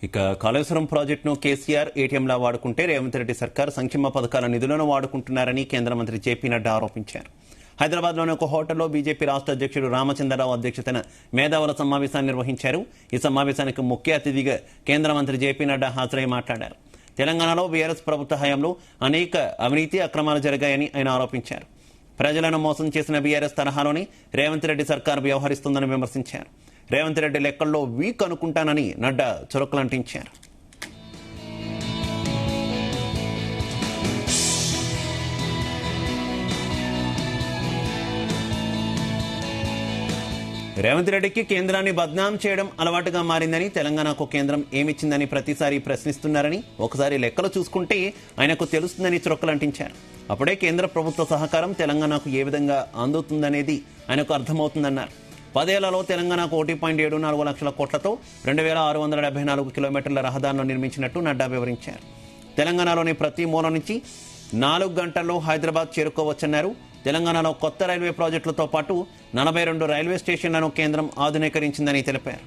ఇక కాళేశ్వరం ప్రాజెక్టును కేసీఆర్ ఏటీఎంలా వాడుకుంటే రేవంత్ రెడ్డి సర్కార్ సంక్షేమ పథకాల నిధులను వాడుకుంటున్నారని కేంద్ర మంత్రి జేపీ నడ్డా ఆరోపించారు. హైదరాబాద్లోని ఒక హోటల్లో బీజేపీ రాష్ట్ర అధ్యక్షుడు రామచంద్రరావు అధ్యక్షతన మేధావుల సమావేశాన్ని నిర్వహించారు. ఈ సమావేశానికి ముఖ్య అతిథిగా కేంద్ర మంత్రి జేపీ నడ్డా హాజరై మాట్లాడారు. తెలంగాణలో బీఆర్ఎస్ ప్రభుత్వ హయాంలో అనేక అవినీతి అక్రమాలు జరిగాయని ఆయన ఆరోపించారు. ప్రజలను మోసం చేసిన బీఆర్ఎస్ తరహాలోని రేవంత్ రెడ్డి సర్కార్ వ్యవహరిస్తుందని విమర్శించారు. రేవంత్ రెడ్డి లెక్కల్లో వీక్ అనుకుంటానని నడ్డా చురకలంటించారు. రేవంత్ రెడ్డికి కేంద్రాన్ని బద్నాం చేయడం అలవాటుగా మారిందని, తెలంగాణకు కేంద్రం ఏమిచ్చిందని ప్రతిసారి ప్రశ్నిస్తున్నారని, ఒకసారి లెక్కలు చూసుకుంటే ఆయనకు తెలుస్తుందని చురకలంటించారు. అప్పుడే కేంద్ర ప్రభుత్వ సహకారం తెలంగాణకు ఏ విధంగా అందుతుందనేది ఆయనకు అర్థమవుతుందన్నారు. 10 ఏళ్లలో తెలంగాణకు 1.74 లక్షల కోట్లతో 2674 కిలోమీటర్ల రహదారులను నిర్మించినట్టు నడ్డా వివరించారు. తెలంగాణలోని ప్రతి మూల నుంచి 4 గంటల్లో హైదరాబాద్ చేరుకోవచ్చన్నారు. తెలంగాణలో కొత్త రైల్వే ప్రాజెక్టులతో పాటు 42 రైల్వే స్టేషన్లను కేంద్రం ఆధునీకరించిందని తెలిపారు.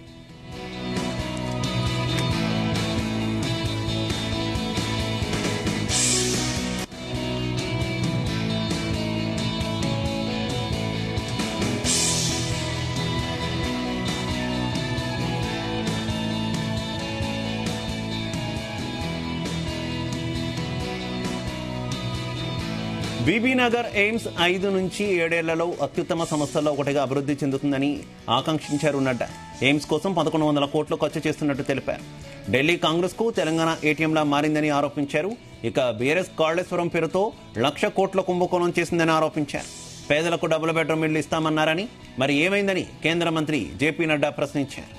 బీబీనగర్ ఎయిమ్స్ 5 నుంచి 7 ఏళ్లలో అత్యుత్తమ సంస్థల్లో ఒకటిగా అభివృద్ధి చెందుతుందని ఆకాంక్షించారు నడ్డా. ఎయిమ్స్ కోసం 1100 కోట్లు ఖర్చు చేస్తున్నట్టు తెలిపారు. ఢిల్లీ కాంగ్రెస్ కు తెలంగాణ ఏటీఎంలా మారిందని ఆరోపించారు. ఇక బీఆర్ఎస్ కాళేశ్వరం పేరుతో 1,00,000 కోట్ల కుంభకోణం చేసిందని ఆరోపించారు. పేదలకు డబుల్ బెడ్రూమ్ ఇళ్లు ఇస్తామన్నారని, మరి ఏమైందని కేంద్ర మంత్రి జేపీ నడ్డా ప్రశ్నించారు.